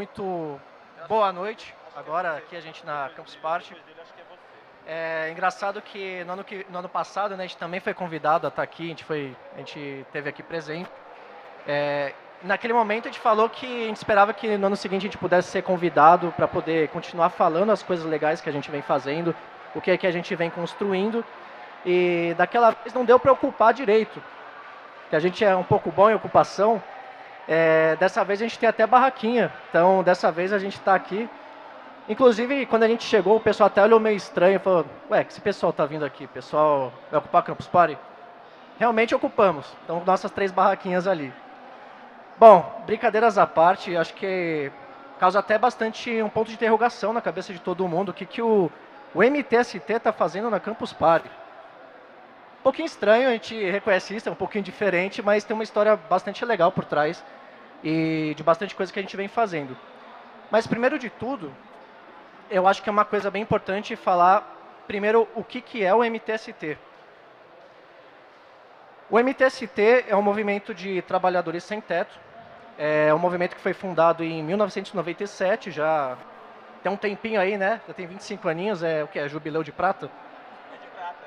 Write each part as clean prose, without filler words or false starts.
muito boa noite. Agora aqui a gente na Campus Party. É engraçado que no ano passado, né, a gente também foi convidado a estar aqui, a gente teve aqui presente. Naquele momento a gente falou que a gente esperava que no ano seguinte a gente pudesse ser convidado para poder continuar falando as coisas legais que a gente vem fazendo, o que é que a gente vem construindo. E daquela vez não deu para ocupar direito, que a gente é um pouco bom em ocupação. Dessa vez a gente tem até barraquinha, então dessa vez a gente está aqui. Inclusive, quando a gente chegou, o pessoal até olhou meio estranho e falou: ué, que esse pessoal tá vindo aqui? O pessoal vai ocupar Campus Party? Realmente ocupamos, então nossas 3 barraquinhas ali. Bom, brincadeiras à parte, acho que causa até bastante um ponto de interrogação na cabeça de todo mundo, o que o MTST está fazendo na Campus Party. Um pouquinho estranho, a gente reconhece isso, é um pouquinho diferente, mas tem uma história bastante legal por trás e de bastante coisa que a gente vem fazendo. Mas primeiro de tudo, eu acho que é uma coisa bem importante falar primeiro o que é o MTST. O MTST é um movimento de trabalhadores sem teto, é um movimento que foi fundado em 1997, já tem um tempinho aí, né? Já tem 25 aninhos, é o que? É jubileu de prata?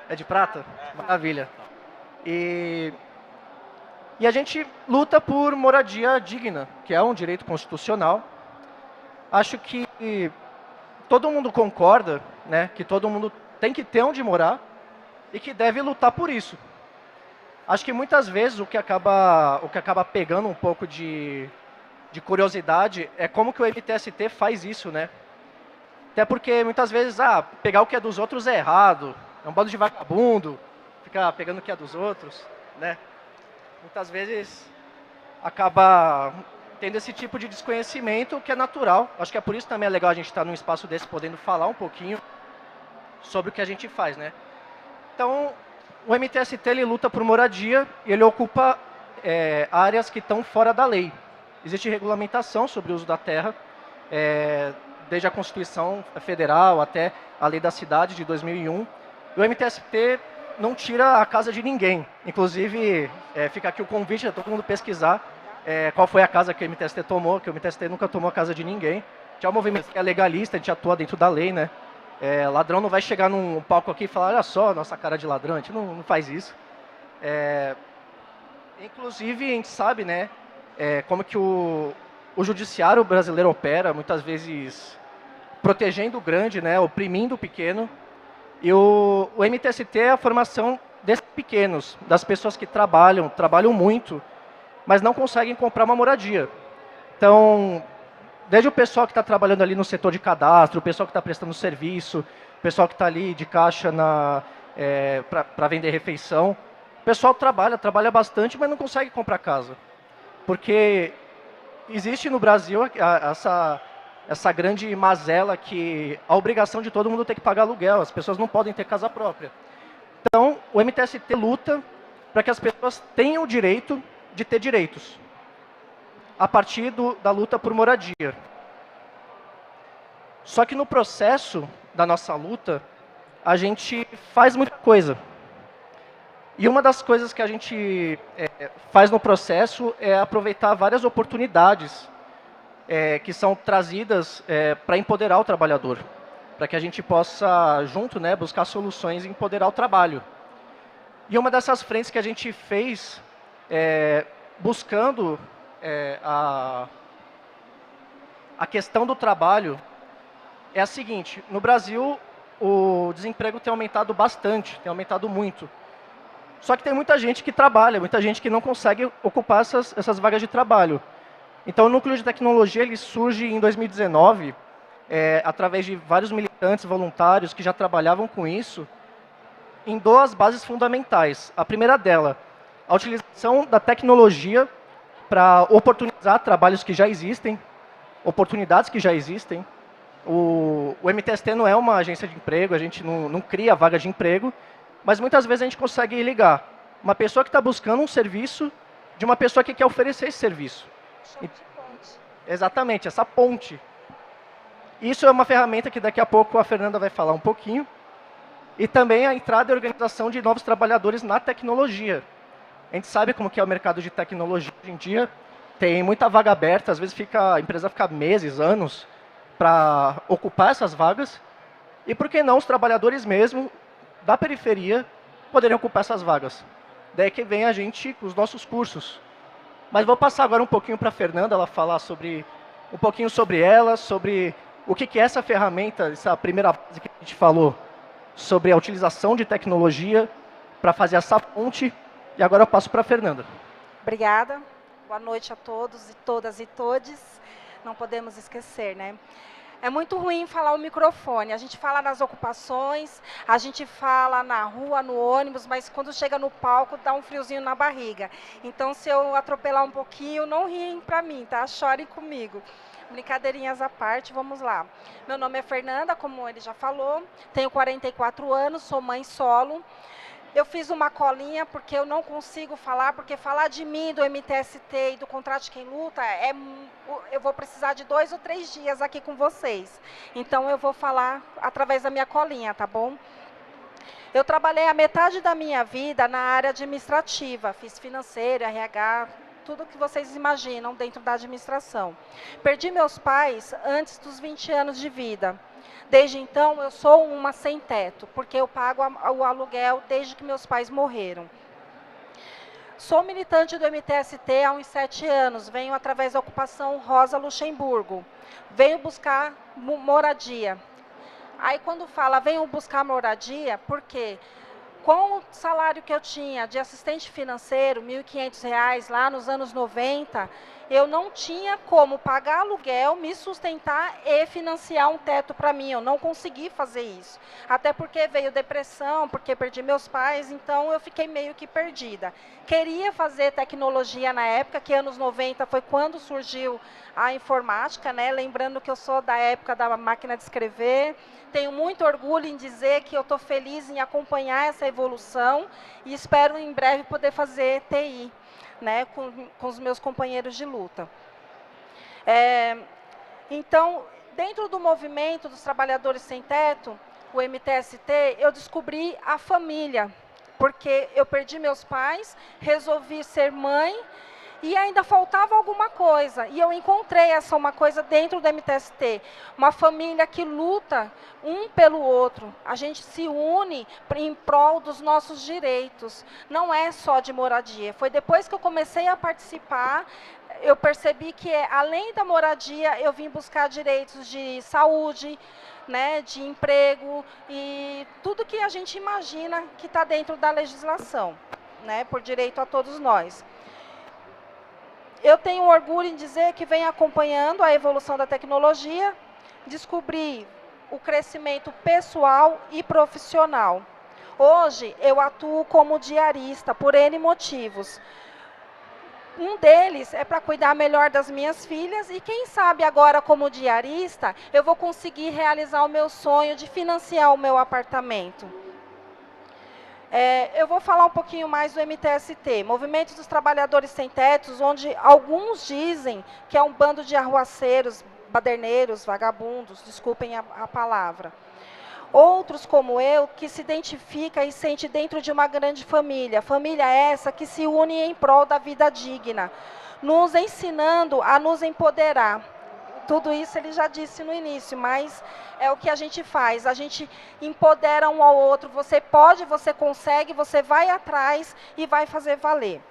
É de prata? Maravilha. E a gente luta por moradia digna, que é um direito constitucional. Acho que todo mundo concorda, né, que todo mundo tem que ter onde morar e que deve lutar por isso. Acho que muitas vezes o que acaba pegando um pouco de curiosidade é como que o MTST faz isso, né? Até porque muitas vezes, pegar o que é dos outros é errado, é um bando de vagabundo, ficar pegando o que é dos outros, né? Muitas vezes acaba tendo esse tipo de desconhecimento, que é natural. Acho que é por isso também é legal a gente estar num espaço desse, podendo falar um pouquinho sobre o que a gente faz, né? Então, o MTST ele luta por moradia e ele ocupa áreas que estão fora da lei. Existe regulamentação sobre o uso da terra, desde a Constituição Federal até a Lei da Cidade de 2001. E o MTST não tira a casa de ninguém. Inclusive, fica aqui o convite a todo mundo pesquisar qual foi a casa que o MTST tomou, que o MTST nunca tomou a casa de ninguém. Já é um movimento que é legalista, a gente atua dentro da lei, né? Ladrão não vai chegar num palco aqui e falar: olha só, nossa cara de ladrão, a gente não faz isso. Inclusive, a gente sabe, né, como que o judiciário brasileiro opera, muitas vezes protegendo o grande, né, oprimindo o pequeno. E o MTST é a formação desses pequenos, das pessoas que trabalham muito, mas não conseguem comprar uma moradia. Então, desde o pessoal que está trabalhando ali no setor de cadastro, o pessoal que está prestando serviço, o pessoal que está ali de caixa para vender refeição, o pessoal trabalha bastante, mas não consegue comprar casa. Porque existe no Brasil essa grande mazela que a obrigação de todo mundo ter que pagar aluguel, as pessoas não podem ter casa própria. Então, o MTST luta para que as pessoas tenham o direito de ter direitos, a partir da luta por moradia. Só que no processo da nossa luta, a gente faz muita coisa. E uma das coisas que a gente faz no processo é aproveitar várias oportunidades que são trazidas para empoderar o trabalhador, para que a gente possa, junto, né, buscar soluções e empoderar o trabalho. E uma dessas frentes que a gente fez, buscando a questão do trabalho, é a seguinte: no Brasil, o desemprego tem aumentado bastante, tem aumentado muito. Só que tem muita gente que trabalha, muita gente que não consegue ocupar essas vagas de trabalho. Então, o Núcleo de Tecnologia ele surge em 2019, através de vários militantes voluntários que já trabalhavam com isso, em 2 bases fundamentais. A primeira dela, a utilização da tecnologia para oportunizar trabalhos que já existem, oportunidades que já existem. O MTST não é uma agência de emprego, a gente não cria vaga de emprego, mas muitas vezes a gente consegue ligar uma pessoa que está buscando um serviço de uma pessoa que quer oferecer esse serviço. Exatamente, essa ponte. Isso é uma ferramenta que daqui a pouco a Fernanda vai falar um pouquinho. E também a entrada e organização de novos trabalhadores na tecnologia. A gente sabe como que é o mercado de tecnologia hoje em dia. tem muita vaga aberta, às vezes a empresa fica meses, anos, para ocupar essas vagas. E por que não os trabalhadores mesmo da periferia poderem ocupar essas vagas? Daí que vem a gente com os nossos cursos. Mas vou passar agora um pouquinho para a Fernanda, ela falar um pouquinho sobre ela, sobre o que é essa ferramenta, essa primeira base que a gente falou, sobre a utilização de tecnologia para fazer essa ponte. E agora eu passo para a Fernanda. Obrigada. Boa noite a todos e todas e todes. Não podemos esquecer, né? É muito ruim falar o microfone. A gente fala nas ocupações, a gente fala na rua, no ônibus, mas quando chega no palco dá um friozinho na barriga. Então, se eu atropelar um pouquinho, não riem para mim, tá? Chorem comigo. Brincadeirinhas à parte, vamos lá. Meu nome é Fernanda, como ele já falou, tenho 44 anos, sou mãe solo. Eu fiz uma colinha porque eu não consigo falar, porque falar de mim, do MTST e do Contrato de Quem Luta, eu vou precisar de 2 ou 3 dias aqui com vocês. Então, eu vou falar através da minha colinha, tá bom? Eu trabalhei a metade da minha vida na área administrativa, fiz financeiro, RH, tudo que vocês imaginam dentro da administração. Perdi meus pais antes dos 20 anos de vida. Desde então, eu sou uma sem teto, porque eu pago o aluguel desde que meus pais morreram. Sou militante do MTST há uns 7 anos, venho através da ocupação Rosa Luxemburgo. Venho buscar moradia. Aí, quando fala venho buscar moradia, por quê? Com o salário que eu tinha de assistente financeiro, R$ 1.500 lá nos anos 90, eu não tinha como pagar aluguel, me sustentar e financiar um teto para mim. Eu não consegui fazer isso. Até porque veio depressão, porque perdi meus pais, então eu fiquei meio que perdida. Queria fazer tecnologia na época, que anos 90 foi quando surgiu a informática, né? Lembrando que eu sou da época da máquina de escrever. Tenho muito orgulho em dizer que eu estou feliz em acompanhar essa evolução e espero em breve poder fazer TI, né, com os meus companheiros de luta. Então, dentro do movimento dos trabalhadores sem teto, o MTST, eu descobri a família, porque eu perdi meus pais, resolvi ser mãe, e ainda faltava alguma coisa. E eu encontrei uma coisa dentro do MTST. Uma família que luta um pelo outro. A gente se une em prol dos nossos direitos. Não é só de moradia. Foi depois que eu comecei a participar, eu percebi que, além da moradia, eu vim buscar direitos de saúde, né, de emprego e tudo que a gente imagina que está dentro da legislação, né, por direito a todos nós. Eu tenho orgulho em dizer que venho acompanhando a evolução da tecnologia, descobri o crescimento pessoal e profissional. Hoje, eu atuo como diarista por N motivos. Um deles é para cuidar melhor das minhas filhas e, quem sabe, agora como diarista, eu vou conseguir realizar o meu sonho de financiar o meu apartamento. Eu vou falar um pouquinho mais do MTST, Movimento dos Trabalhadores Sem Tetos, onde alguns dizem que é um bando de arruaceiros, baderneiros, vagabundos, desculpem a palavra. Outros, como eu, que se identifica e sente dentro de uma grande família. Família essa que se une em prol da vida digna, nos ensinando a nos empoderar. Tudo isso ele já disse no início, mas é o que a gente faz. A gente empodera um ao outro. Você pode, você consegue, você vai atrás e vai fazer valer.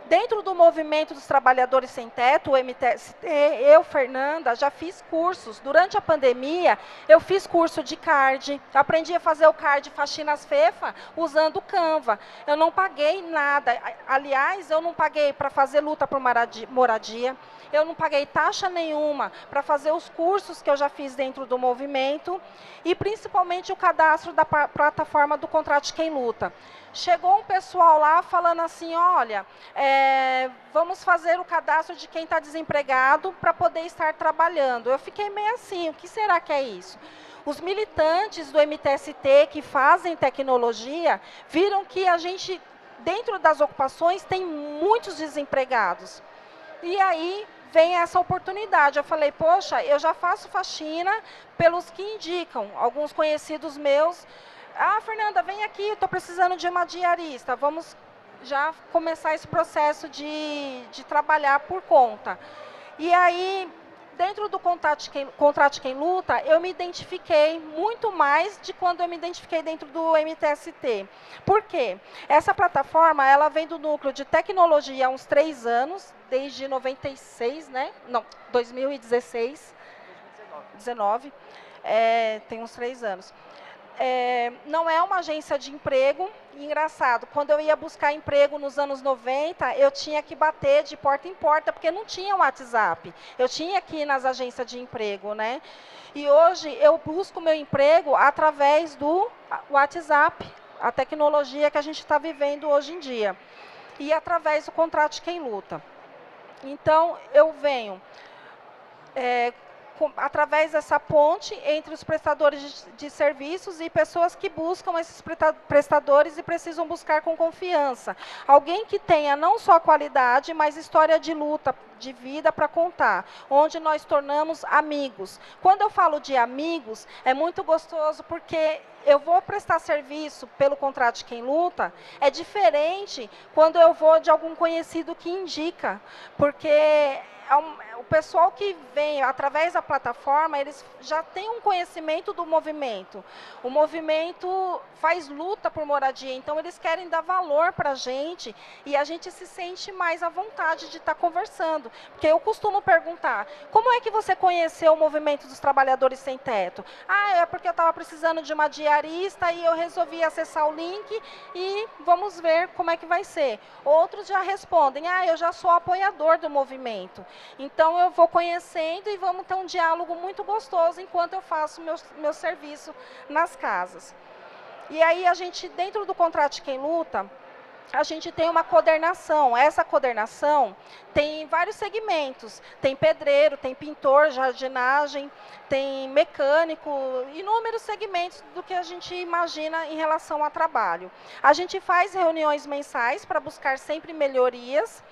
Dentro do movimento dos trabalhadores sem teto, o MTST, eu, Fernanda, já fiz cursos. Durante a pandemia, eu fiz curso de CARD. Aprendi a fazer o CARD Faxinas Fefa usando o Canva. Eu não paguei nada. Aliás, eu não paguei para fazer luta por moradia. Eu não paguei taxa nenhuma para fazer os cursos que eu já fiz dentro do movimento e, principalmente, o cadastro da plataforma do Contrato de Quem Luta. Chegou um pessoal lá falando assim, olha, vamos fazer o cadastro de quem está desempregado para poder estar trabalhando. Eu fiquei meio assim, o que será que é isso? Os militantes do MTST que fazem tecnologia viram que a gente, dentro das ocupações, tem muitos desempregados. E aí vem essa oportunidade. Eu falei, poxa, eu já faço faxina pelos que indicam. Alguns conhecidos meus, Fernanda, vem aqui, estou precisando de uma diarista. Vamos já começar esse processo de trabalhar por conta. E aí, dentro do Contrate Quem Luta, eu me identifiquei muito mais de quando eu me identifiquei dentro do MTST. Por quê? Essa plataforma, ela vem do núcleo de tecnologia há uns 3 anos, desde 96, né? Não, 2016. 19. Tem uns 3 anos. Não é uma agência de emprego. E engraçado, quando eu ia buscar emprego nos anos 90, eu tinha que bater de porta em porta, porque não tinha WhatsApp. Eu tinha que ir nas agências de emprego, né? E hoje eu busco meu emprego através do WhatsApp, a tecnologia que a gente está vivendo hoje em dia. E através do Contrate Quem Luta. Então, eu venho através dessa ponte entre os prestadores de serviços e pessoas que buscam esses prestadores e precisam buscar com confiança. Alguém que tenha não só qualidade, mas história de luta, de vida para contar, onde nós tornamos amigos. Quando eu falo de amigos, é muito gostoso porque eu vou prestar serviço pelo Contrate Quem Luta, é diferente quando eu vou de algum conhecido que indica, porque o pessoal que vem através da plataforma, eles já têm um conhecimento do movimento. O movimento faz luta por moradia, então eles querem dar valor para a gente e a gente se sente mais à vontade de estar conversando. Porque eu costumo perguntar, como é que você conheceu o movimento dos trabalhadores sem teto? Ah, é porque eu estava precisando de uma diarista e eu resolvi acessar o link e vamos ver como é que vai ser. Outros já respondem, ah, eu já sou apoiador do movimento. Então, eu vou conhecendo e vamos ter um diálogo muito gostoso enquanto eu faço meu serviço nas casas. E aí, a gente, dentro do Contrate Quem Luta, a gente tem uma coordenação. Essa coordenação tem vários segmentos. Tem pedreiro, tem pintor, jardinagem, tem mecânico, inúmeros segmentos do que a gente imagina em relação ao trabalho. A gente faz reuniões mensais para buscar sempre melhorias.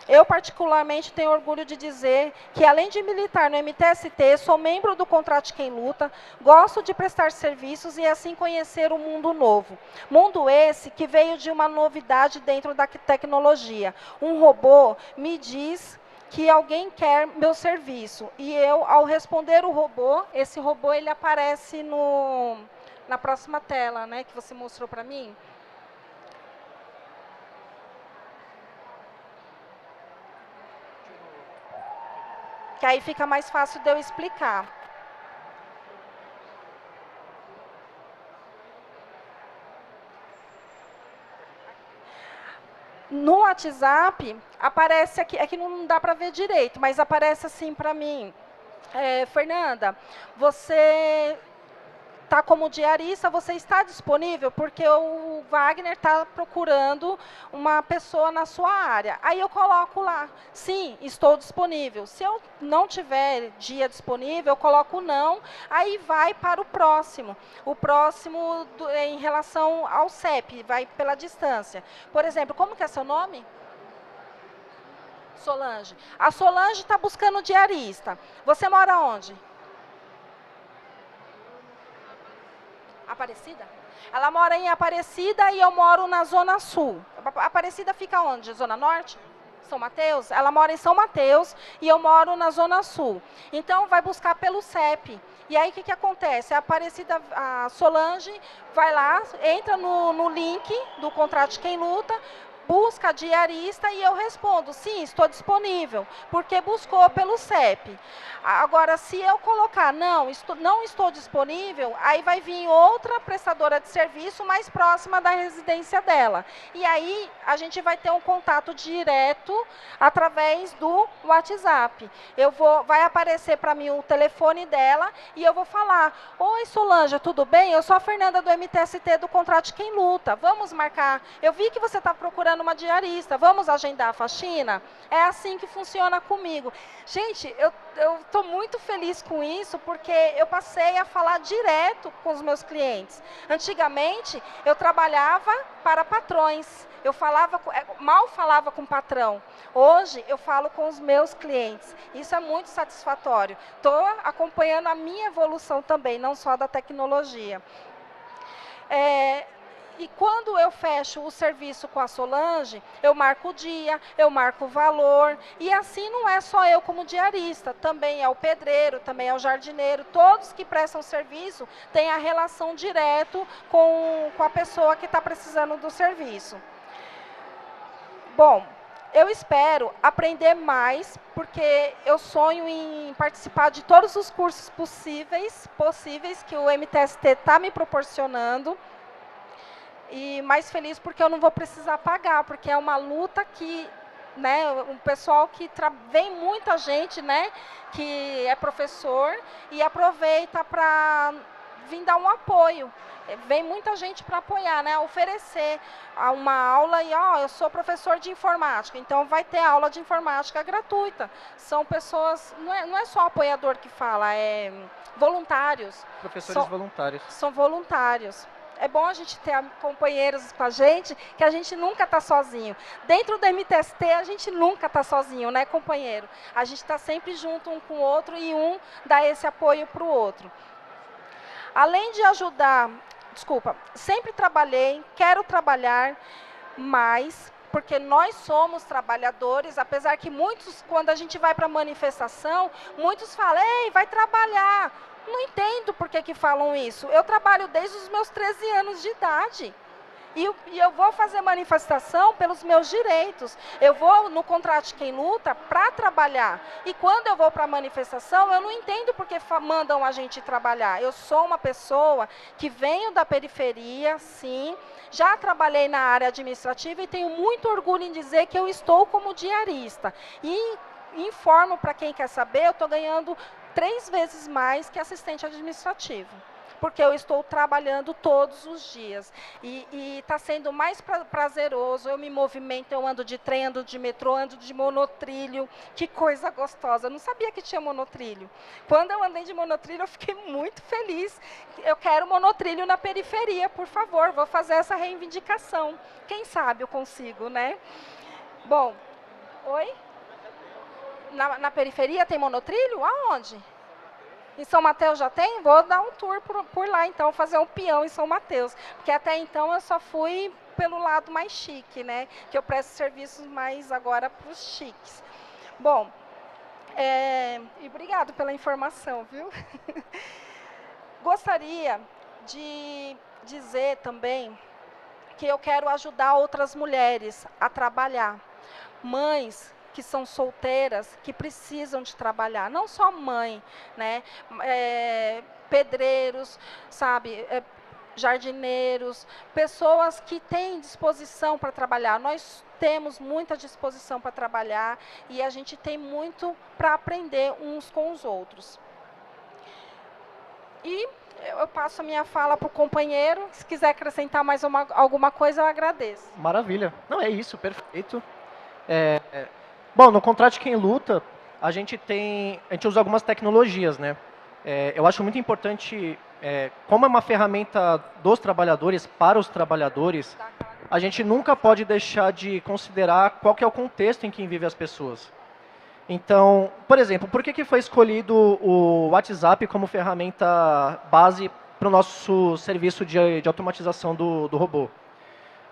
Eu, particularmente, tenho orgulho de dizer que, além de militar no MTST, sou membro do Contrate Quem Luta, gosto de prestar serviços e, assim, conhecer um mundo novo. Mundo esse que veio de uma novidade dentro da tecnologia. Um robô me diz que alguém quer meu serviço. E eu, ao responder o robô, esse robô ele aparece na próxima tela, né, que você mostrou para mim. Que aí fica mais fácil de eu explicar. No WhatsApp, aparece aqui, é que não dá para ver direito, mas aparece assim para mim. Fernanda, você está como diarista, você está disponível? Porque o Wagner está procurando uma pessoa na sua área. Aí eu coloco lá, sim, estou disponível. Se eu não tiver dia disponível, eu coloco não, aí vai para o próximo. O próximo em relação ao CEP, vai pela distância. Por exemplo, como que é seu nome? Solange. A Solange está buscando diarista. Você mora onde? Aparecida? Ela mora em Aparecida e eu moro na Zona Sul. Aparecida fica onde? Zona Norte? São Mateus? Ela mora em São Mateus e eu moro na Zona Sul. Então, vai buscar pelo CEP. E aí, o que acontece? A Solange vai lá, entra no link do Contrate Quem Luta, busca a diarista e eu respondo, sim, estou disponível, porque buscou pelo CEP. Agora, se eu colocar, não estou disponível, aí vai vir outra prestadora de serviço mais próxima da residência dela. E aí, a gente vai ter um contato direto através do WhatsApp. Vai aparecer para mim o telefone dela e eu vou falar, oi, Solange, tudo bem? Eu sou a Fernanda do MTST do Contrate Quem Luta. Vamos marcar. Eu vi que você está procurando uma diarista. Vamos agendar a faxina? É assim que funciona comigo. Gente, eu estou muito feliz com isso, porque eu passei a falar direto com os meus clientes. Antigamente, eu trabalhava para patrões. Eu mal falava com o patrão. Hoje, eu falo com os meus clientes. Isso é muito satisfatório. Estou acompanhando a minha evolução também, não só da tecnologia. E quando eu fecho o serviço com a Solange, eu marco o dia, eu marco o valor, e assim não é só eu como diarista, também é o pedreiro, também é o jardineiro, todos que prestam serviço têm a relação direto com a pessoa que está precisando do serviço. Bom, eu espero aprender mais, porque eu sonho em participar de todos os cursos possíveis que o MTST está me proporcionando. E mais feliz porque eu não vou precisar pagar, porque é uma luta que, né, um pessoal que vem muita gente, né, que é professor e aproveita para vir dar um apoio. Vem muita gente para apoiar, né, oferecer uma aula e, ó, eu sou professor de informática, então vai ter aula de informática gratuita. São pessoas, não é só apoiador que fala, é voluntários. Professores voluntários. São voluntários. É bom a gente ter companheiros com a gente, que a gente nunca está sozinho. Dentro do MTST, a gente nunca está sozinho, né, companheiro? A gente está sempre junto um com o outro e um dá esse apoio para o outro. Além de ajudar, sempre trabalhei, quero trabalhar mais, porque nós somos trabalhadores, apesar que muitos, quando a gente vai para a manifestação, muitos falam, ei, vai trabalhar. Não entendo por que falam isso. Eu trabalho desde os meus 13 anos de idade. E eu vou fazer manifestação pelos meus direitos. Eu vou no Contrate Quem Luta para trabalhar. E quando eu vou para a manifestação, eu não entendo por que mandam a gente trabalhar. Eu sou uma pessoa que venho da periferia, sim. Já trabalhei na área administrativa e tenho muito orgulho em dizer que eu estou como diarista. E informo para quem quer saber, eu estou ganhando 3 vezes mais que assistente administrativo, porque eu estou trabalhando todos os dias. E está sendo mais prazeroso, eu me movimento, eu ando de trem, ando de metrô, ando de monotrilho, que coisa gostosa, eu não sabia que tinha monotrilho. Quando eu andei de monotrilho, eu fiquei muito feliz. Eu quero monotrilho na periferia, por favor, vou fazer essa reivindicação. Quem sabe eu consigo, né? Bom, oi? Na periferia tem monotrilho? Aonde? Em São Mateus já tem? Vou dar um tour por lá, então, fazer um peão em São Mateus. Porque até então eu só fui pelo lado mais chique, né? Que eu presto serviços mais agora para os chiques. Bom, e obrigado pela informação, viu? Gostaria de dizer também que eu quero ajudar outras mulheres a trabalhar. Mães que são solteiras, que precisam de trabalhar, não só mãe, né? Pedreiros, sabe, jardineiros, pessoas que têm disposição para trabalhar. Nós temos muita disposição para trabalhar e a gente tem muito para aprender uns com os outros. E eu passo a minha fala para o companheiro, se quiser acrescentar mais alguma coisa, eu agradeço. Maravilha. Não, é isso, perfeito. Bom, no Contrate Quem Luta, a gente usa algumas tecnologias, né? Eu acho muito importante, como é uma ferramenta dos trabalhadores, para os trabalhadores, a gente nunca pode deixar de considerar qual que é o contexto em que vivem as pessoas. Então, por exemplo, por que foi escolhido o WhatsApp como ferramenta base para o nosso serviço de automatização do robô?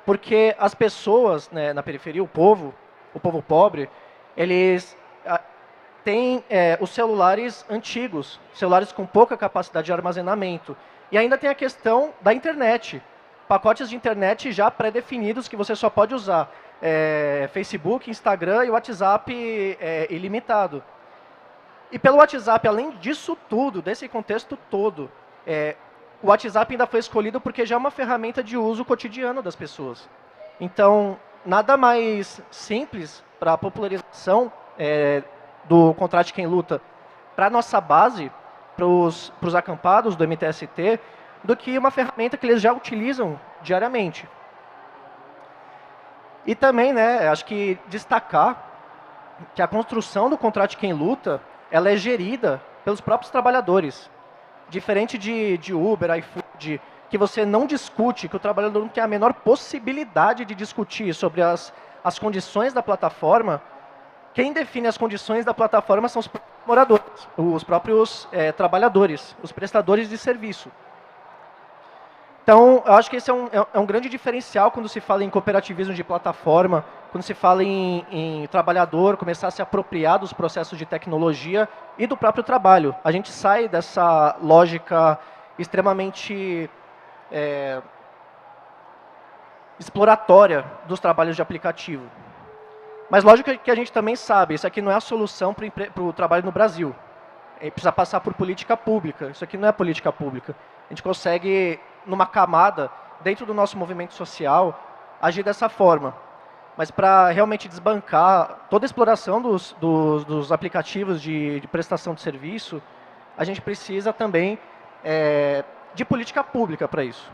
Porque as pessoas, né, na periferia, o povo pobre, eles têm os celulares antigos, celulares com pouca capacidade de armazenamento. E ainda tem a questão da internet. Pacotes de internet já pré-definidos que você só pode usar Facebook, Instagram e WhatsApp ilimitado. E pelo WhatsApp, além disso tudo, desse contexto todo, o WhatsApp ainda foi escolhido porque já é uma ferramenta de uso cotidiano das pessoas. Então, nada mais simples para a popularização do Contrate Quem Luta para a nossa base, para os acampados do MTST, do que uma ferramenta que eles já utilizam diariamente. E também, né, acho que destacar que a construção do Contrate Quem Luta, ela é gerida pelos próprios trabalhadores. Diferente de Uber, iFood, que você não discute, que o trabalhador não tem a menor possibilidade de discutir sobre as condições da plataforma, quem define as condições da plataforma são os moradores, os próprios trabalhadores, os prestadores de serviço. Então, eu acho que esse é um grande diferencial quando se fala em cooperativismo de plataforma, quando se fala em trabalhador começar a se apropriar dos processos de tecnologia e do próprio trabalho. A gente sai dessa lógica extremamente exploratória dos trabalhos de aplicativo. Mas lógico que a gente também sabe, isso aqui não é a solução para o trabalho no Brasil. Precisa passar por política pública. Isso aqui não é política pública. A gente consegue, numa camada, dentro do nosso movimento social, agir dessa forma. Mas para realmente desbancar toda a exploração dos aplicativos de prestação de serviço, a gente precisa também de política pública para isso.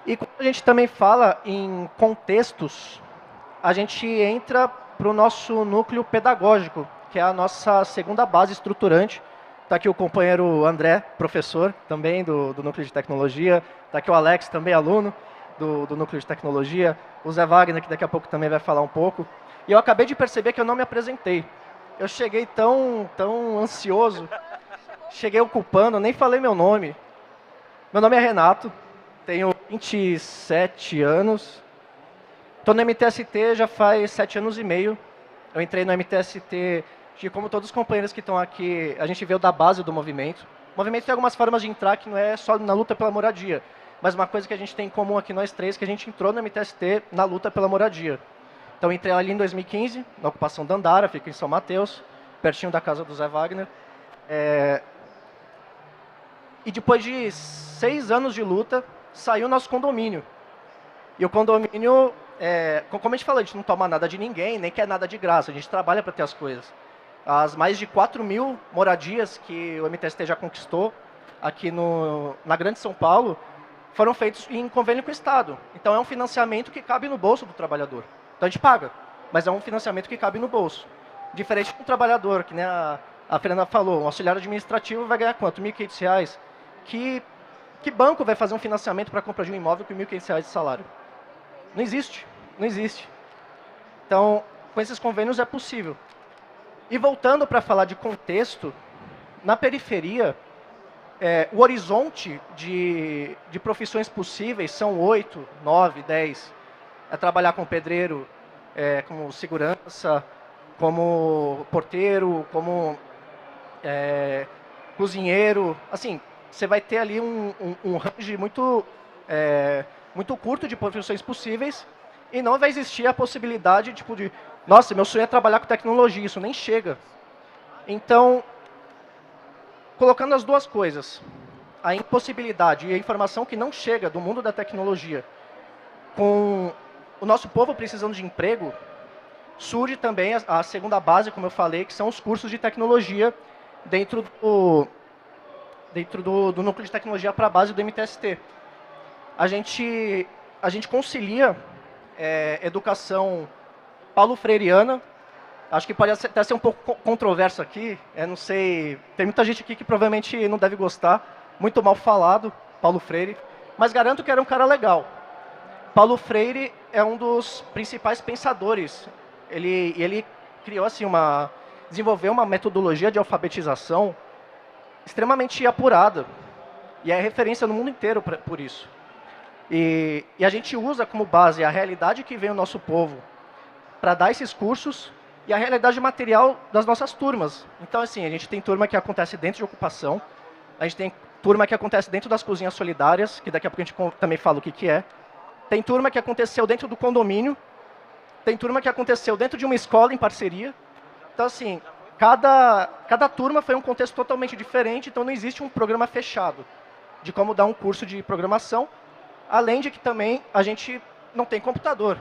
E quando a gente também fala em contextos, a gente entra para o nosso núcleo pedagógico, que é a nossa segunda base estruturante. Está aqui o companheiro André, professor, também do núcleo de tecnologia. Está aqui o Alex, também aluno do núcleo de tecnologia. O Zé Wagner, que daqui a pouco também vai falar um pouco. E eu acabei de perceber que eu não me apresentei. Eu cheguei tão ansioso, cheguei ocupando, nem falei meu nome. Meu nome é Renato, tenho 27 anos. Estou no MTST já faz 7 anos e meio. Eu entrei no MTST, que como todos os companheiros que estão aqui, a gente veio da base do movimento. O movimento tem algumas formas de entrar que não é só na luta pela moradia, mas uma coisa que a gente tem em comum aqui, nós três, que a gente entrou no MTST na luta pela moradia. Então entrei ali em 2015, na ocupação da Andara, fico em São Mateus, pertinho da casa do Zé Wagner. E depois de 6 anos de luta, saiu o nosso condomínio. E o condomínio, como a gente falou, a gente não toma nada de ninguém, nem quer nada de graça, a gente trabalha para ter as coisas. As mais de 4.000 moradias que o MTST já conquistou aqui na Grande São Paulo foram feitos em convênio com o Estado. Então é um financiamento que cabe no bolso do trabalhador. Então a gente paga, mas é um financiamento que cabe no bolso. Diferente do trabalhador, que nem a Fernanda falou, um auxiliar administrativo vai ganhar quanto? R$ 1.500. Que banco vai fazer um financiamento para a compra de um imóvel com R$ 1.500 de salário? Não existe, não existe. Então, com esses convênios é possível. E voltando para falar de contexto, na periferia, o horizonte de profissões possíveis são 8, 9, 10. É trabalhar como pedreiro, como segurança, como porteiro, como cozinheiro. Assim, você vai ter ali um range muito curto de profissões possíveis e não vai existir a possibilidade de, nossa, meu sonho é trabalhar com tecnologia, isso nem chega. Então, colocando as duas coisas, a impossibilidade e a informação que não chega do mundo da tecnologia, com o nosso povo precisando de emprego, surge também a segunda base, como eu falei, que são os cursos de tecnologia dentro do núcleo de tecnologia para a base do MTST. A gente concilia educação paulo-freireana. Acho que pode até ser um pouco controverso aqui, não sei, tem muita gente aqui que provavelmente não deve gostar, muito mal falado, Paulo Freire, mas garanto que era um cara legal. Paulo Freire é um dos principais pensadores. Ele criou assim desenvolveu uma metodologia de alfabetização extremamente apurada e é referência no mundo inteiro por isso. E a gente usa como base a realidade que vem o nosso povo para dar esses cursos e a realidade material das nossas turmas. Então, assim, a gente tem turma que acontece dentro de ocupação, a gente tem turma que acontece dentro das cozinhas solidárias, que daqui a pouco a gente também fala o que é. Tem turma que aconteceu dentro do condomínio, tem turma que aconteceu dentro de uma escola em parceria. Então, assim, cada turma foi um contexto totalmente diferente, então não existe um programa fechado de como dar um curso de programação, além de que também a gente não tem computador.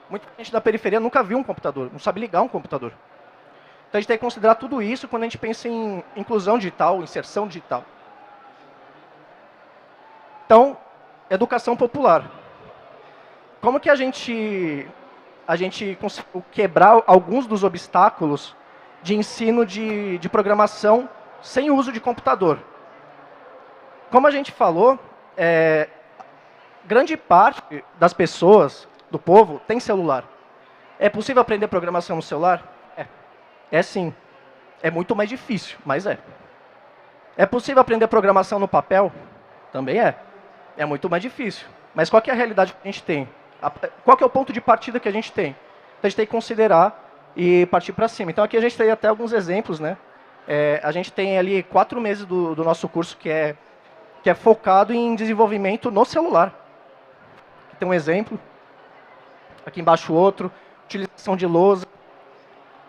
Muita gente da periferia nunca viu um computador, não sabe ligar um computador. Então a gente tem que considerar tudo isso quando a gente pensa em inclusão digital, inserção digital. Então, educação popular. Como que a gente conseguiu quebrar alguns dos obstáculos de ensino de programação sem uso de computador? Como a gente falou, grande parte das pessoas, do povo, tem celular. É possível aprender programação no celular? É sim. É muito mais difícil, mas é. É possível aprender programação no papel? Também é. É muito mais difícil. Mas qual que é a realidade que a gente tem? Qual que é o ponto de partida que a gente tem? Então a gente tem que considerar e partir para cima. Então aqui a gente tem até alguns exemplos, né? A gente tem ali 4 meses do nosso curso que é focado em desenvolvimento no celular. Aqui tem um exemplo. Aqui embaixo outro. Utilização de lousa.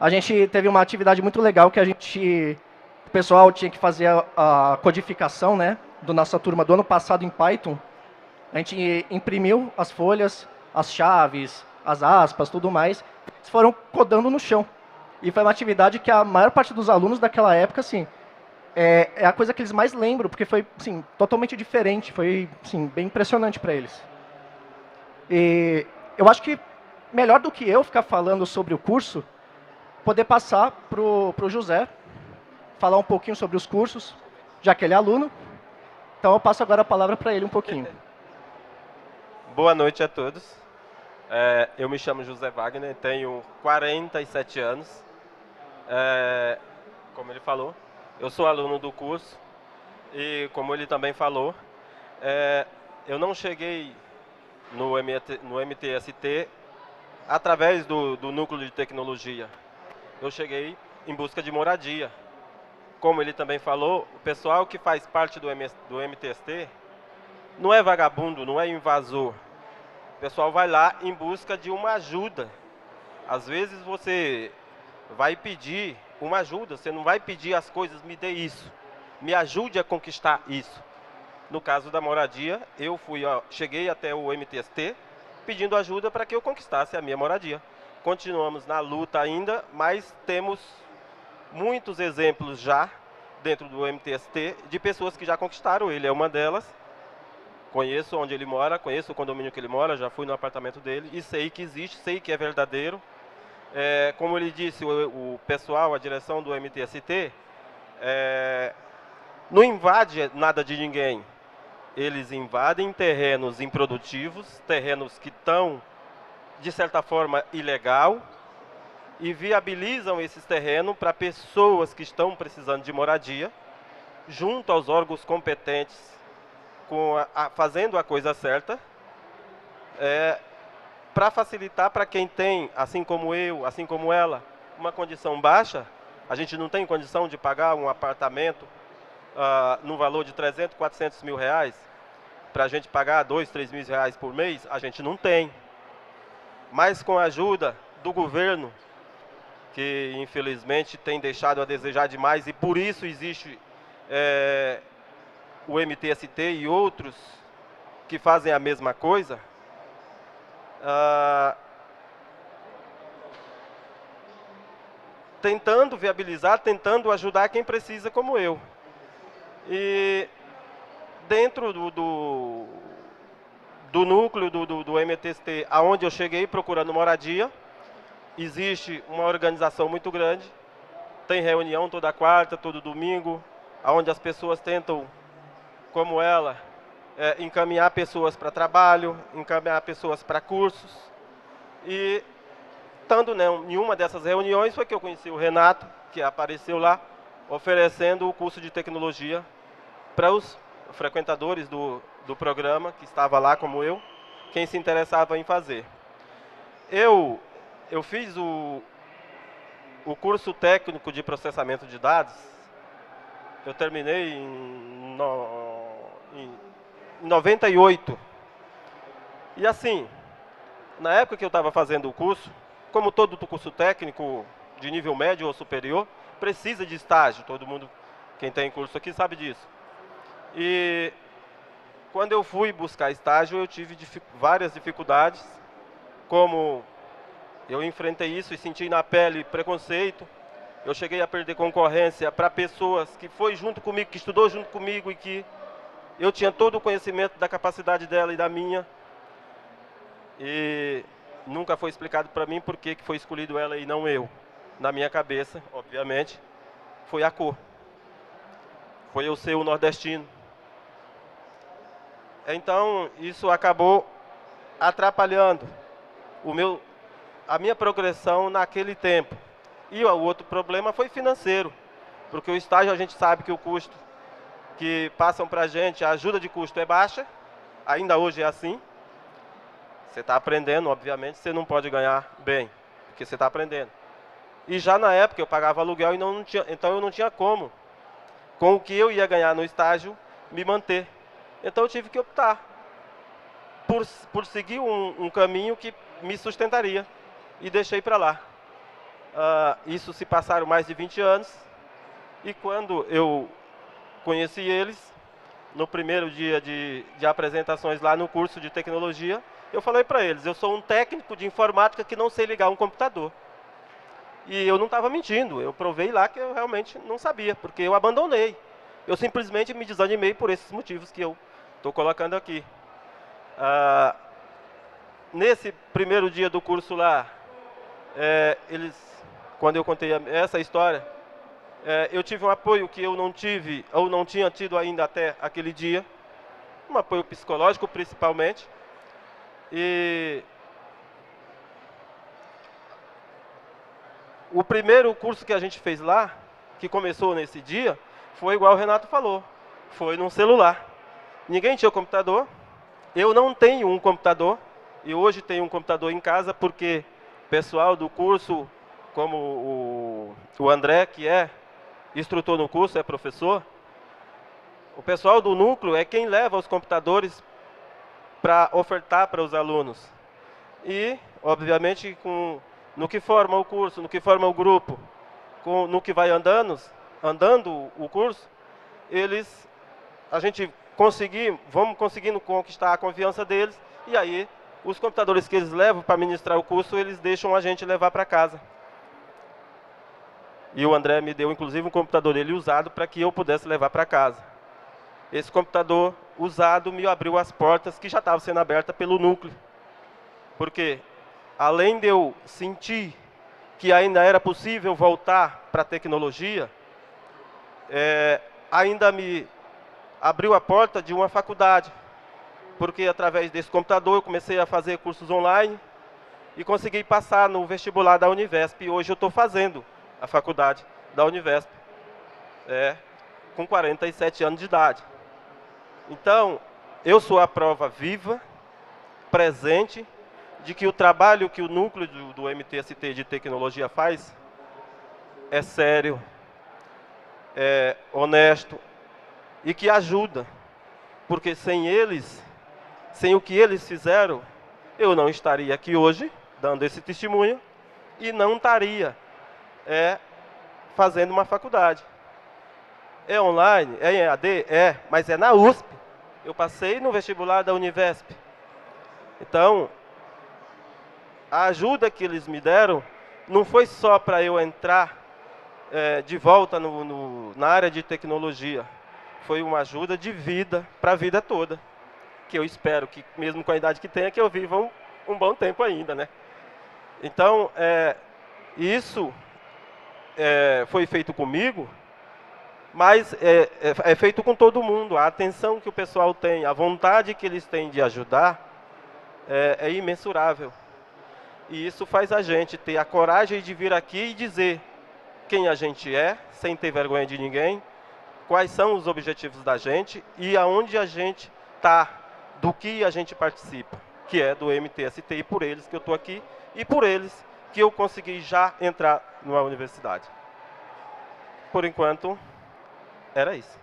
A gente teve uma atividade muito legal que o pessoal tinha que fazer a codificação, né, da nossa turma do ano passado em Python. A gente imprimiu as folhas, as chaves, as aspas, tudo mais. Eles foram codando no chão. E foi uma atividade que a maior parte dos alunos daquela época, assim, é a coisa que eles mais lembram, porque foi, assim, totalmente diferente. Foi, assim, bem impressionante para eles. E eu acho que melhor do que eu ficar falando sobre o curso, poder passar para o José, falar um pouquinho sobre os cursos, já que ele é aluno. Então eu passo agora a palavra para ele um pouquinho. Boa noite a todos. Eu me chamo José Wagner, tenho 47 anos. Como ele falou, eu sou aluno do curso e, como ele também falou, eu não cheguei no MTST através do núcleo de tecnologia. Eu cheguei em busca de moradia. Como ele também falou, o pessoal que faz parte do MTST não é vagabundo, não é invasor. O pessoal vai lá em busca de uma ajuda. Às vezes você vai pedir uma ajuda, você não vai pedir as coisas, me dê isso, me ajude a conquistar isso. No caso da moradia, eu cheguei até o MTST pedindo ajuda para que eu conquistasse a minha moradia. Continuamos na luta ainda, mas temos muitos exemplos já dentro do MTST de pessoas que já conquistaram. Ele é uma delas. Conheço onde ele mora, conheço o condomínio que ele mora, já fui no apartamento dele e sei que existe, sei que é verdadeiro. Como ele disse, o pessoal, a direção do MTST, não invade nada de ninguém. Eles invadem terrenos improdutivos, terrenos que estão, de certa forma, ilegal, e viabilizam esses terrenos para pessoas que estão precisando de moradia, junto aos órgãos competentes, fazendo a coisa certa, para facilitar para quem tem, assim como eu, assim como ela, uma condição baixa. A gente não tem condição de pagar um apartamento no valor de 300, 400 mil reais, para a gente pagar 2, 3 mil reais por mês, a gente não tem. Mas com a ajuda do governo, que infelizmente tem deixado a desejar demais, e por isso existe o MTST e outros que fazem a mesma coisa, tentando viabilizar, tentando ajudar quem precisa como eu. E dentro do núcleo do MTST, aonde eu cheguei procurando moradia, existe uma organização muito grande, tem reunião toda quarta, todo domingo, onde as pessoas tentam, como ela, encaminhar pessoas para trabalho, encaminhar pessoas para cursos. E, estando em uma dessas reuniões, foi que eu conheci o Renato, que apareceu lá, oferecendo o curso de tecnologia para os frequentadores do programa, que estava lá como eu, quem se interessava em fazer. Eu fiz o curso técnico de processamento de dados, eu terminei em 98. E assim, na época que eu estava fazendo o curso, como todo curso técnico de nível médio ou superior, precisa de estágio. Todo mundo, quem tem curso aqui, sabe disso. E quando eu fui buscar estágio, eu tive várias dificuldades, como eu enfrentei isso e senti na pele preconceito. Eu cheguei a perder concorrência para pessoas que foi junto comigo, que estudou junto comigo e que eu tinha todo o conhecimento da capacidade dela e da minha. E nunca foi explicado para mim por que foi escolhido ela e não eu. Na minha cabeça, obviamente, foi a cor. Foi eu ser o nordestino. Então, isso acabou atrapalhando a minha progressão naquele tempo. E o outro problema foi financeiro, porque o estágio a gente sabe que o custo que passam para a gente, a ajuda de custo é baixa, ainda hoje é assim. Você está aprendendo, obviamente, você não pode ganhar bem, porque você está aprendendo. E já na época eu pagava aluguel e então eu não tinha como, com o que eu ia ganhar no estágio, me manter. Então eu tive que optar por seguir um caminho que me sustentaria e deixei para lá. Isso se passaram mais de 20 anos e quando eu conheci eles, no primeiro dia de apresentações lá no curso de tecnologia, eu falei para eles, eu sou um técnico de informática que não sei ligar um computador. E eu não estava mentindo, eu provei lá que eu realmente não sabia, porque eu abandonei. Eu simplesmente me desanimei por esses motivos que eu estou colocando aqui. Nesse primeiro dia do curso lá, quando eu contei essa história, eu tive um apoio que eu não tive, ou não tinha tido ainda até aquele dia, um apoio psicológico principalmente, e o primeiro curso que a gente fez lá, que começou nesse dia, foi igual o Renato falou, foi num celular. Ninguém tinha computador, eu não tenho um computador, e hoje tenho um computador em casa porque o pessoal do curso, como o André, que é instrutor no curso, é professor, o pessoal do núcleo é quem leva os computadores para ofertar para os alunos. E, obviamente, no que forma o curso, no que forma o grupo, no que vai andando o curso, vamos conseguindo conquistar a confiança deles, e aí os computadores que eles levam para ministrar o curso, eles deixam a gente levar para casa. E o André me deu, inclusive, um computador dele usado para que eu pudesse levar para casa. Esse computador usado me abriu as portas que já estavam sendo abertas pelo núcleo. Porque, além de eu sentir que ainda era possível voltar para a tecnologia, ainda me abriu a porta de uma faculdade. Porque, através desse computador, eu comecei a fazer cursos online e consegui passar no vestibular da Univesp. E hoje eu estou fazendo a faculdade da Univesp, com 47 anos de idade. Então, eu sou a prova viva, presente, de que o trabalho que o núcleo do MTST de tecnologia faz é sério, é honesto e que ajuda. Porque sem eles, sem o que eles fizeram, eu não estaria aqui hoje, dando esse testemunho, e não estaria fazendo uma faculdade. É online? É em EAD? Mas é na USP. Eu passei no vestibular da Univesp. Então, a ajuda que eles me deram não foi só para eu entrar de volta na área de tecnologia. Foi uma ajuda de vida para a vida toda. Que eu espero que, mesmo com a idade que tenha, que eu viva um bom tempo ainda, né? Então, isso foi feito comigo, mas é feito com todo mundo. A atenção que o pessoal tem, a vontade que eles têm de ajudar é imensurável. E isso faz a gente ter a coragem de vir aqui e dizer quem a gente é, sem ter vergonha de ninguém, quais são os objetivos da gente e aonde a gente está, do que a gente participa, que é do MTST, e por eles que eu estou aqui, e por eles que eu consegui já entrar numa universidade. Por enquanto, era isso.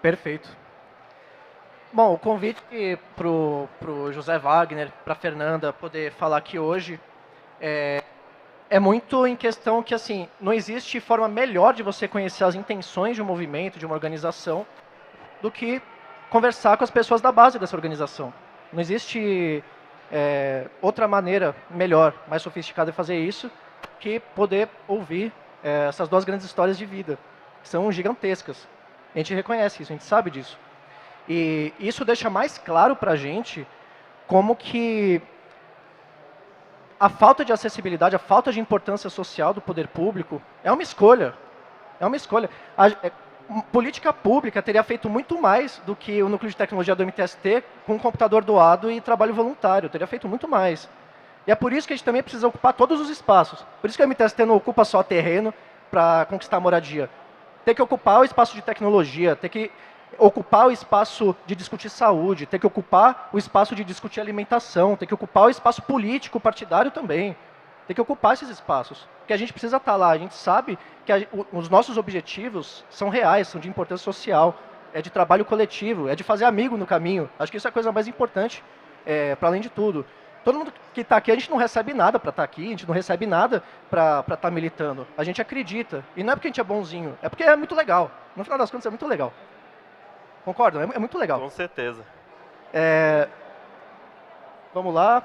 Perfeito. Bom, o convite para o José Wagner, para a Fernanda poder falar aqui hoje, é muito em questão que, assim, não existe forma melhor de você conhecer as intenções de um movimento, de uma organização, do que conversar com as pessoas da base dessa organização. Não existe outra maneira melhor, mais sofisticada de fazer isso, que poder ouvir essas duas grandes histórias de vida, que são gigantescas. A gente reconhece isso, a gente sabe disso. E isso deixa mais claro para a gente como que a falta de acessibilidade, a falta de importância social do poder público é uma escolha. É uma escolha. Política pública teria feito muito mais do que o núcleo de tecnologia do MTST com um computador doado e trabalho voluntário. Teria feito muito mais. E é por isso que a gente também precisa ocupar todos os espaços. Por isso que o MTST não ocupa só terreno para conquistar moradia. ter que ocupar o espaço de tecnologia, ter que ocupar o espaço de discutir saúde, ter que ocupar o espaço de discutir alimentação, ter que ocupar o espaço político, partidário também. Ter que ocupar esses espaços. Porque a gente precisa estar lá, a gente sabe que os nossos objetivos são reais, são de importância social, é de trabalho coletivo, é de fazer amigo no caminho. Acho que isso é a coisa mais importante, para além de tudo. Todo mundo que está aqui, a gente não recebe nada para estar aqui, a gente não recebe nada para estar militando. A gente acredita. E não é porque a gente é bonzinho, é porque é muito legal. No final das contas, é muito legal. Concordam? É muito legal. Com certeza. Vamos lá.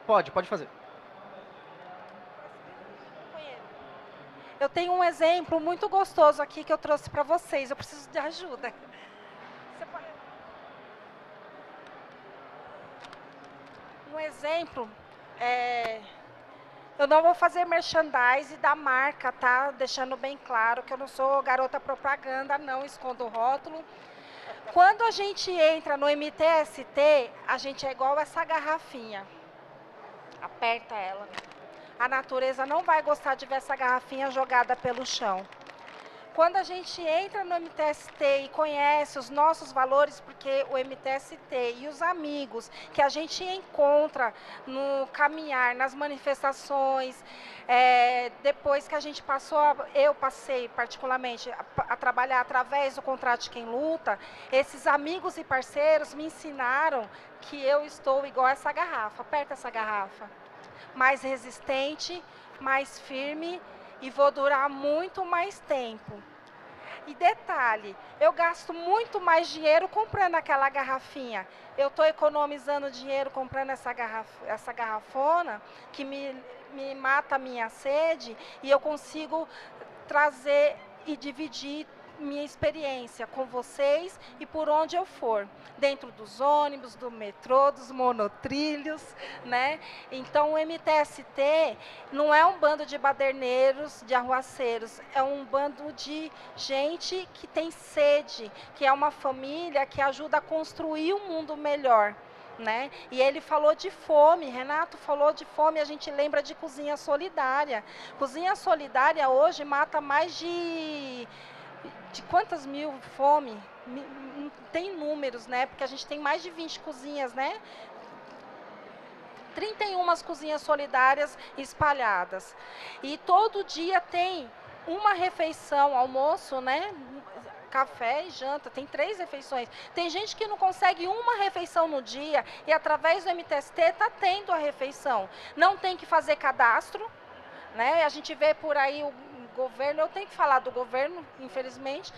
Pode fazer. Eu tenho um exemplo muito gostoso aqui que eu trouxe para vocês. Eu preciso de ajuda. Um exemplo, eu não vou fazer merchandise da marca, tá? Deixando bem claro que eu não sou garota propaganda, não escondo o rótulo. Quando a gente entra no MTST, a gente é igual essa garrafinha. Aperta ela. A natureza não vai gostar de ver essa garrafinha jogada pelo chão. Quando a gente entra no MTST e conhece os nossos valores, porque o MTST e os amigos que a gente encontra no caminhar, nas manifestações, depois que a gente passou, eu passei particularmente a trabalhar através do Contrate Quem Luta, esses amigos e parceiros me ensinaram que eu estou igual essa garrafa, aperta essa garrafa, mais resistente, mais firme, e vou durar muito mais tempo. E detalhe, eu gasto muito mais dinheiro comprando aquela garrafinha. Eu estou economizando dinheiro comprando essa garrafona, que me mata a minha sede, e eu consigo trazer e dividir minha experiência com vocês e por onde eu for, dentro dos ônibus, do metrô, dos monotrilhos, né? Então o MTST não é um bando de baderneiros, de arruaceiros, é um bando de gente que tem sede, que é uma família que ajuda a construir um mundo melhor. Né? E ele falou de fome, Renato falou de fome, a gente lembra de cozinha solidária. Cozinha solidária hoje mata mais de quantas mil fome? Não tem números, né? Porque a gente tem mais de 20 cozinhas, né? 31 cozinhas solidárias espalhadas. E todo dia tem uma refeição, almoço, né? Café e janta, tem 3 refeições. Tem gente que não consegue uma refeição no dia e através do MTST está tendo a refeição. Não tem que fazer cadastro, né? A gente vê por aí o governo, eu tenho que falar do governo, infelizmente,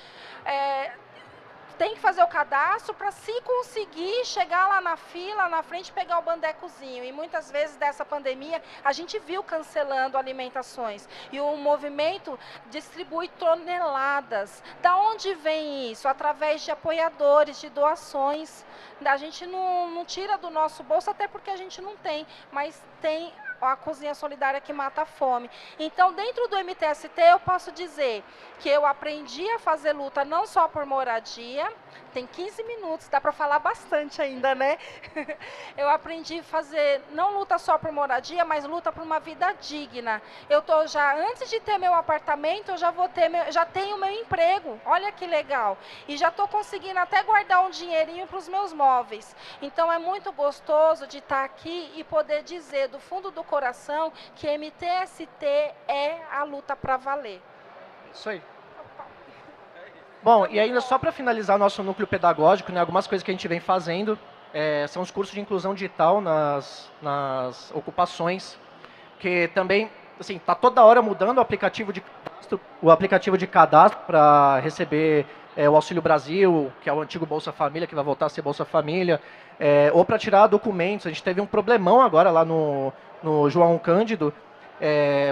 tem que fazer o cadastro para se conseguir chegar lá na fila, na frente, pegar o bandecozinho. E muitas vezes dessa pandemia, a gente viu cancelando alimentações. E o movimento distribui toneladas. Da onde vem isso? Através de apoiadores, de doações. A gente não tira do nosso bolso, até porque a gente não tem, mas tem a cozinha solidária que mata a fome. Então, dentro do MTST, eu posso dizer que eu aprendi a fazer luta não só por moradia, tem 15 minutos, dá para falar bastante ainda, né? Eu aprendi a fazer, não luta só por moradia, mas luta por uma vida digna. Eu tô já, antes de ter meu apartamento, eu já tenho meu emprego, olha que legal. E já estou conseguindo até guardar um dinheirinho para os meus móveis. Então, é muito gostoso de estar aqui e poder dizer do fundo do coração que MTST é a luta para valer. Isso aí. Bom, e ainda só para finalizar nosso núcleo pedagógico, né, algumas coisas que a gente vem fazendo são os cursos de inclusão digital nas ocupações, que também, assim, está toda hora mudando o aplicativo de cadastro para receber o Auxílio Brasil, que é o antigo Bolsa Família, que vai voltar a ser Bolsa Família, ou para tirar documentos. A gente teve um problemão agora lá no João Cândido,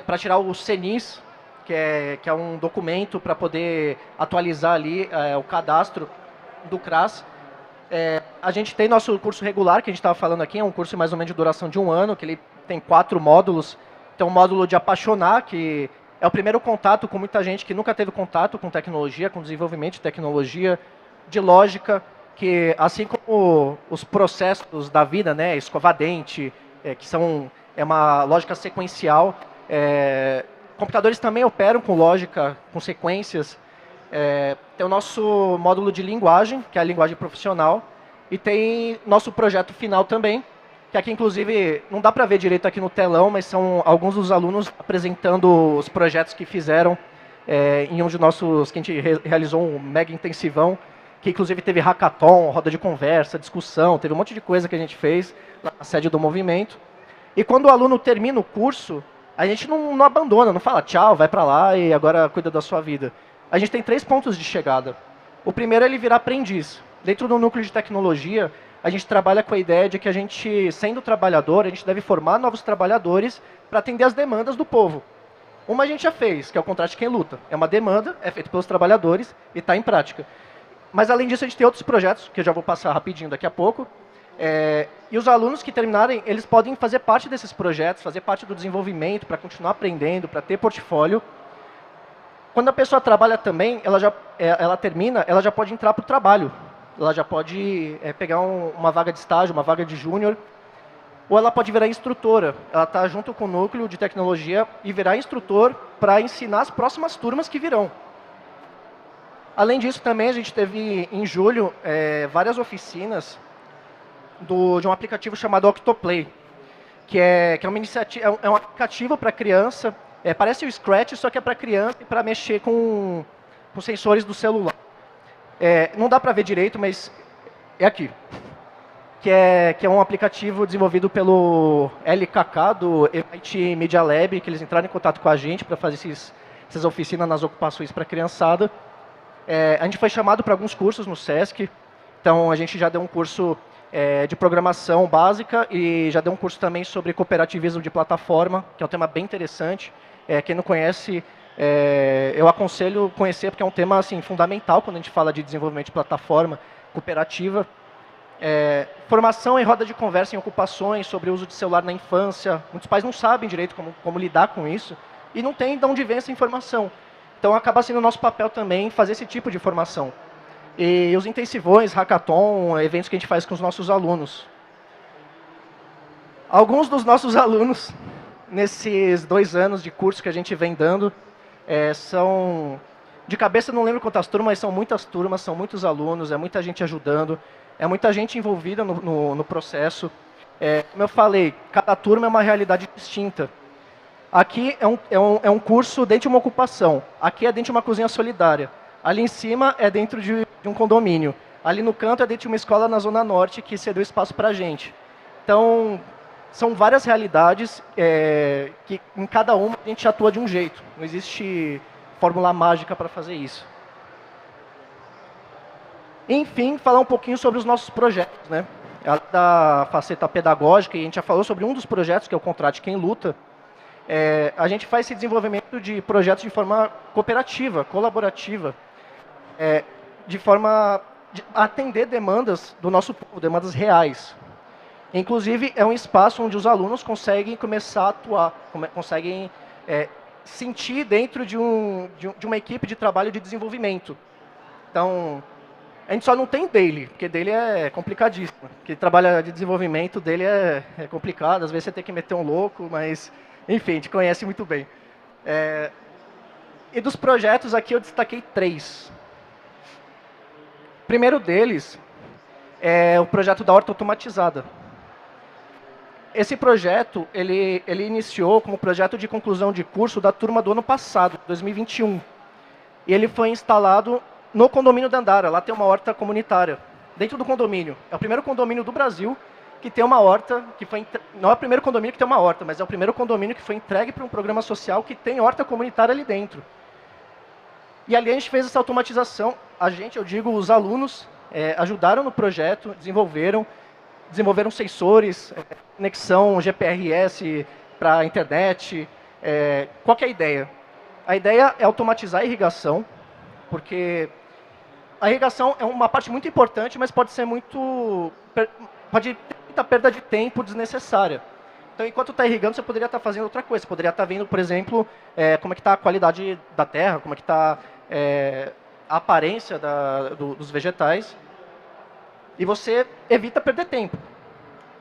para tirar o CNIS, que é um documento para poder atualizar ali o cadastro do CRAS. A gente tem nosso curso regular, que a gente estava falando aqui, é um curso mais ou menos de duração de 1 ano, que ele tem 4 módulos. Tem um módulo de apaixonar, que é o primeiro contato com muita gente que nunca teve contato com tecnologia, com desenvolvimento de tecnologia, de lógica, que assim como os processos da vida, né, escovar dente, que é uma lógica sequencial, computadores também operam com lógica, com sequências. Tem o nosso módulo de linguagem, que é a linguagem profissional, e tem nosso projeto final também, que aqui, inclusive, não dá para ver direito aqui no telão, mas são alguns dos alunos apresentando os projetos que fizeram em um de nossos, que a gente realizou um mega intensivão, que inclusive teve hackathon, roda de conversa, discussão, teve um monte de coisa que a gente fez na sede do movimento. E quando o aluno termina o curso, a gente não abandona, não fala tchau, vai para lá e agora cuida da sua vida. A gente tem 3 pontos de chegada. O primeiro é ele virar aprendiz. Dentro do núcleo de tecnologia, a gente trabalha com a ideia de que a gente, sendo trabalhador, a gente deve formar novos trabalhadores para atender as demandas do povo. Uma a gente já fez, que é o contrato de quem luta. É uma demanda, é feito pelos trabalhadores e está em prática. Mas, além disso, a gente tem outros projetos, que eu já vou passar rapidinho daqui a pouco. E os alunos que terminarem, eles podem fazer parte desses projetos, fazer parte do desenvolvimento, para continuar aprendendo, para ter portfólio. Quando a pessoa trabalha também, ela termina, ela já pode entrar para o trabalho. Ela já pode pegar uma vaga de estágio, uma vaga de júnior, ou ela pode virar instrutora. Ela está junto com o núcleo de tecnologia e virar instrutor para ensinar as próximas turmas que virão. Além disso, também a gente teve, em julho, várias oficinas de um aplicativo chamado Octoplay, que é uma iniciativa, é um aplicativo para criança, parece o Scratch, só que é para criança e para mexer com sensores do celular. Não dá para ver direito, mas é aqui. Que é um aplicativo desenvolvido pelo LKK, do MIT Media Lab, que eles entraram em contato com a gente para fazer essas oficinas nas ocupações para a criançada. A gente foi chamado para alguns cursos no SESC, então a gente já deu um curso de programação básica e já deu um curso também sobre cooperativismo de plataforma, que é um tema bem interessante. Quem não conhece, eu aconselho conhecer, porque é um tema assim, fundamental quando a gente fala de desenvolvimento de plataforma cooperativa. Formação em roda de conversa em ocupações sobre o uso de celular na infância. Muitos pais não sabem direito como lidar com isso e não tem de onde vem essa informação. Então, acaba sendo o nosso papel também fazer esse tipo de formação. E os intensivões, hackathon, eventos que a gente faz com os nossos alunos. Alguns dos nossos alunos, nesses 2 anos de curso que a gente vem dando, são... De cabeça, não lembro quantas turmas, mas são muitas turmas, são muitos alunos, é muita gente ajudando, é muita gente envolvida no processo. Como eu falei, cada turma é uma realidade distinta. Aqui é um curso dentro de uma ocupação. Aqui é dentro de uma cozinha solidária. Ali em cima é dentro de um condomínio. Ali no canto é dentro de uma escola na Zona Norte que cedeu espaço para a gente. Então, são várias realidades que em cada uma a gente atua de um jeito. Não existe fórmula mágica para fazer isso. Enfim, falar um pouquinho sobre os nossos projetos, né? Da faceta pedagógica, e a gente já falou sobre um dos projetos, que é o Contrato de Quem Luta. A gente faz esse desenvolvimento de projetos de forma cooperativa, colaborativa, de forma a atender demandas do nosso povo, demandas reais. Inclusive, é um espaço onde os alunos conseguem começar a atuar, conseguem sentir dentro de uma equipe de trabalho de desenvolvimento. Então, a gente só não tem dele, porque dele é complicadíssimo. Porque trabalho de desenvolvimento dele é complicado, às vezes você tem que meter um louco, mas... Enfim, a gente conhece muito bem. E dos projetos aqui eu destaquei 3. O primeiro deles é o projeto da horta automatizada. Esse projeto, ele iniciou como projeto de conclusão de curso da turma do ano passado, 2021. E ele foi instalado no condomínio da Andara. Lá tem uma horta comunitária, dentro do condomínio. É o primeiro condomínio do Brasil que tem uma horta, não é o primeiro condomínio que tem uma horta, mas é o primeiro condomínio que foi entregue para um programa social que tem horta comunitária ali dentro. E ali a gente fez essa automatização. Eu digo, os alunos ajudaram no projeto, desenvolveram sensores, conexão GPRS para a internet. Qual que é a ideia? A ideia é automatizar a irrigação, porque a irrigação é uma parte muito importante, mas pode ter muita perda de tempo desnecessária. Então, enquanto está irrigando, você poderia estar fazendo outra coisa. Você poderia estar vendo, por exemplo, como é que está a qualidade da terra, como é que está a aparência dos vegetais. E você evita perder tempo.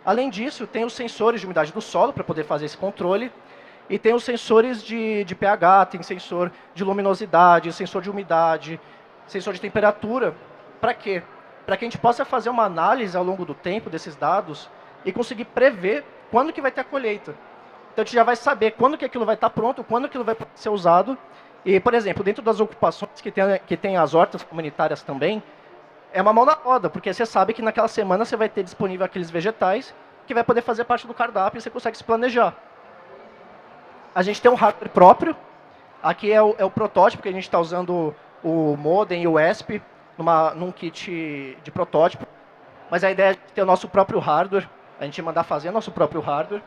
Além disso, tem os sensores de umidade do solo para poder fazer esse controle. E tem os sensores de pH, tem sensor de luminosidade, sensor de umidade, sensor de temperatura. Para quê? Para que a gente possa fazer uma análise ao longo do tempo desses dados e conseguir prever quando que vai ter a colheita. Então a gente já vai saber quando que aquilo vai estar pronto, quando aquilo vai ser usado. E, por exemplo, dentro das ocupações que tem as hortas comunitárias também, é uma mão na roda, porque você sabe que naquela semana você vai ter disponível aqueles vegetais que vai poder fazer parte do cardápio e você consegue se planejar. A gente tem um hardware próprio. Aqui é o protótipo, que a gente está usando o modem e o ESP num kit de protótipo. Mas a ideia é ter o nosso próprio hardware, a gente mandar fazer nosso próprio hardware.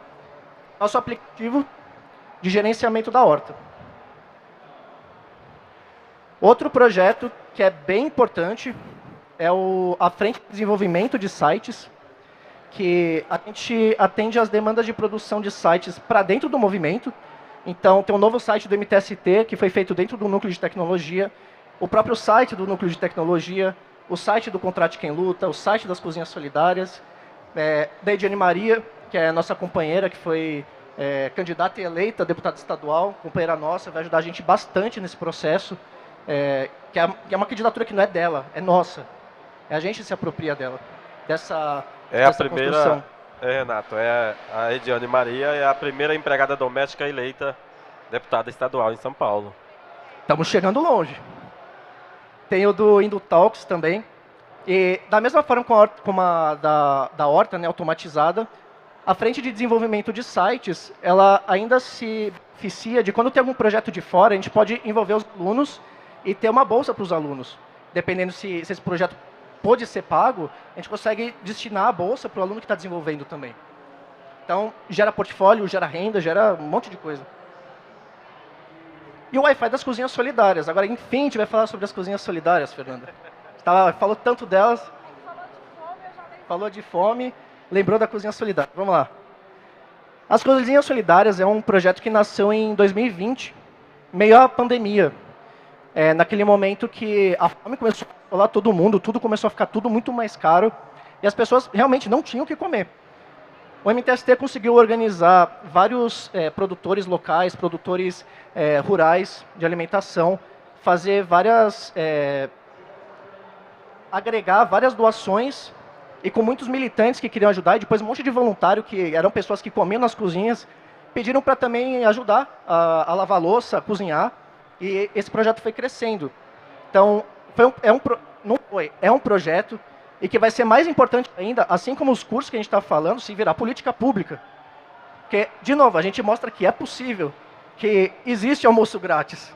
Nosso aplicativo de gerenciamento da horta. Outro projeto que é bem importante é a frente de desenvolvimento de sites, que a gente atende às demandas de produção de sites para dentro do movimento. Então, tem um novo site do MTST, que foi feito dentro do núcleo de tecnologia, o próprio site do núcleo de tecnologia, o site do Contrate Quem Luta, o site das Cozinhas Solidárias, da Ediane Maria, que é a nossa companheira, que foi candidata e eleita a deputada estadual, companheira nossa, vai ajudar a gente bastante nesse processo, que é uma candidatura que não é dela, é nossa. A gente se apropria dela, dessa construção. Renato, a Ediane Maria é a primeira empregada doméstica eleita deputada estadual em São Paulo. Estamos chegando longe. Tem o do Indutalks também. E da mesma forma como a da Horta, né, automatizada, a frente de desenvolvimento de sites, ela ainda se beneficia de quando tem algum projeto de fora, a gente pode envolver os alunos e ter uma bolsa para os alunos. Dependendo se esse projeto pode ser pago, a gente consegue destinar a bolsa para o aluno que está desenvolvendo também. Então, gera portfólio, gera renda, gera um monte de coisa. E o Wi-Fi das cozinhas solidárias. Agora, enfim, a gente vai falar sobre as cozinhas solidárias, Fernanda. Falou tanto delas. Falou de fome, lembrou da cozinha solidária. Vamos lá. As cozinhas solidárias é um projeto que nasceu em 2020, meio à pandemia. Naquele momento que a fome começou a assolar todo mundo, tudo começou a ficar tudo muito mais caro, e as pessoas realmente não tinham o que comer. O MTST conseguiu organizar vários produtores locais, produtores rurais de alimentação, fazer agregar várias doações, e com muitos militantes que queriam ajudar, e depois um monte de voluntário, que eram pessoas que comiam nas cozinhas, pediram para também ajudar a lavar louça, a cozinhar, e esse projeto foi crescendo. Então, é um projeto e que vai ser mais importante ainda, assim como os cursos que a gente está falando, se virar política pública. Porque, de novo, a gente mostra que é possível, que existe almoço grátis.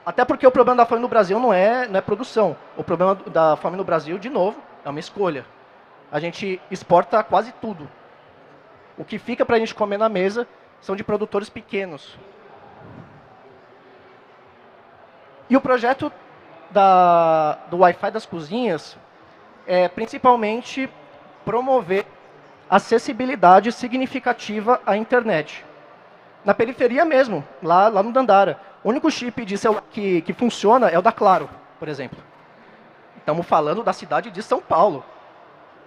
Até porque o problema da fome no Brasil não é produção. O problema da fome no Brasil, de novo, é uma escolha. A gente exporta quase tudo. O que fica para a gente comer na mesa são de produtores pequenos. E o projeto do Wi-Fi das cozinhas é principalmente promover acessibilidade significativa à internet. Na periferia mesmo, lá no Dandara. O único chip de celular que funciona é o da Claro, por exemplo. Estamos falando da cidade de São Paulo.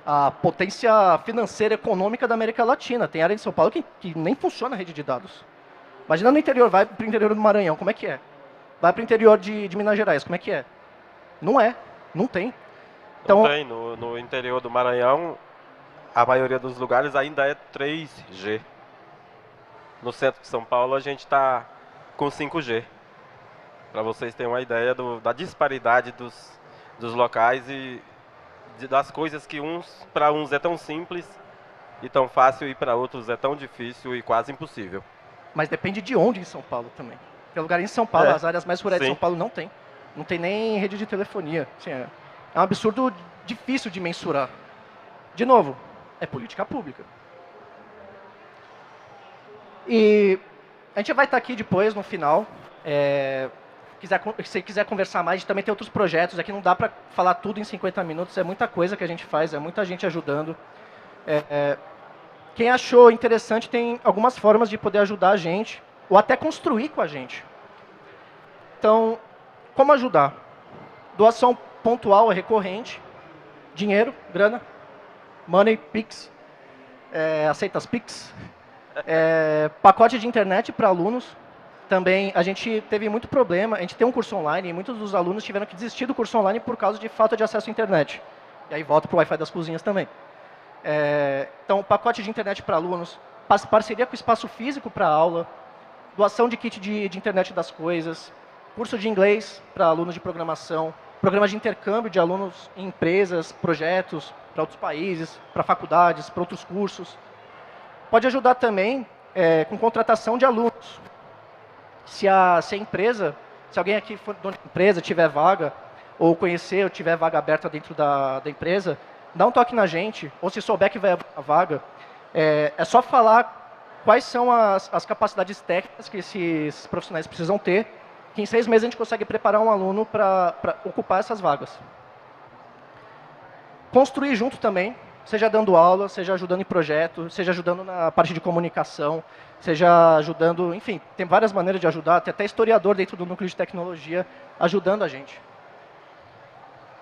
A potência financeira e econômica da América Latina. Tem área de São Paulo que nem funciona a rede de dados. Imagina no interior, vai para o interior do Maranhão, como é que é? Vai para o interior de Minas Gerais, como é que é? Não tem. Então, não tem, no interior do Maranhão, a maioria dos lugares ainda é 3G. No centro de São Paulo a gente está com 5G. Para vocês terem uma ideia da disparidade dos locais e das coisas que para uns é tão simples e tão fácil e para outros é tão difícil e quase impossível. Mas depende de onde em São Paulo também. Tem lugar em São Paulo, as áreas mais rurais de São Paulo não tem. Não tem nem rede de telefonia. Assim, é um absurdo difícil de mensurar. De novo, é política pública. E a gente vai estar aqui depois, no final. Se quiser conversar mais, a gente também tem outros projetos. Aqui não dá para falar tudo em 50 minutos. É muita coisa que a gente faz, é muita gente ajudando. Quem achou interessante tem algumas formas de poder ajudar a gente, ou até construir com a gente. Então, como ajudar? Doação pontual é recorrente, dinheiro, grana, money, Pix, aceita as Pix. Pacote de internet para alunos. Também a gente teve muito problema, a gente tem um curso online e muitos dos alunos tiveram que desistir do curso online por causa de falta de acesso à internet. E aí volta para o Wi-Fi das cozinhas também. Então, pacote de internet para alunos, parceria com espaço físico para aula, doação de kit de internet das coisas, curso de inglês para alunos de programação, programa de intercâmbio de alunos em empresas, projetos para outros países, para faculdades, para outros cursos. Pode ajudar também com contratação de alunos. Se a empresa, se alguém aqui for dono de empresa, tiver vaga, ou conhecer, ou tiver vaga aberta dentro da empresa, dá um toque na gente, ou se souber que vai abrir a vaga, é só falar quais são as capacidades técnicas que esses profissionais precisam ter, que em 6 meses a gente consegue preparar um aluno para ocupar essas vagas. Construir junto também, seja dando aula, seja ajudando em projeto, seja ajudando na parte de comunicação, seja ajudando, enfim, tem várias maneiras de ajudar, tem até historiador dentro do núcleo de tecnologia ajudando a gente.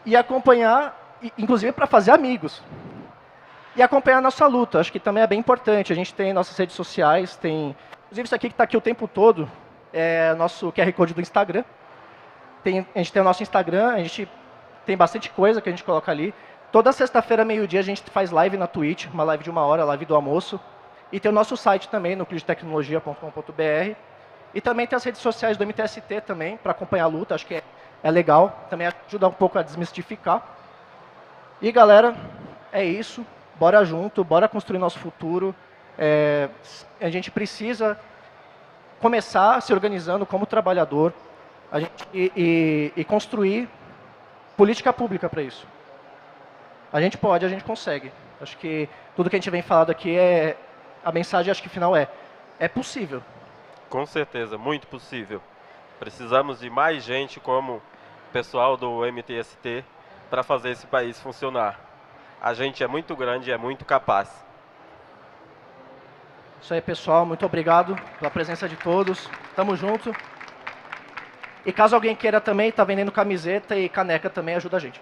E acompanhar, inclusive para fazer amigos. E acompanhar a nossa luta, acho que também é bem importante. A gente tem nossas redes sociais, inclusive isso aqui que está aqui o tempo todo, é nosso QR Code do Instagram. A gente tem o nosso Instagram, a gente tem bastante coisa que a gente coloca ali. Toda sexta-feira, meio-dia, a gente faz live na Twitch, uma live de 1 hora, live do almoço. E tem o nosso site também, nucleodetecnologia.com.br. E também tem as redes sociais do MTST também, para acompanhar a luta, acho que é legal. Também ajuda um pouco a desmistificar. E, galera, é isso. Bora junto, bora construir nosso futuro. A gente precisa começar se organizando como trabalhador e construir política pública para isso. A gente pode, a gente consegue. Acho que tudo que a gente vem falando aqui a mensagem, acho que final é possível. Com certeza, muito possível. Precisamos de mais gente como o pessoal do MTST para fazer esse país funcionar. A gente é muito grande e é muito capaz. Isso aí, pessoal. Muito obrigado pela presença de todos. Tamo junto. E caso alguém queira também, tá vendendo camiseta e caneca também, ajuda a gente.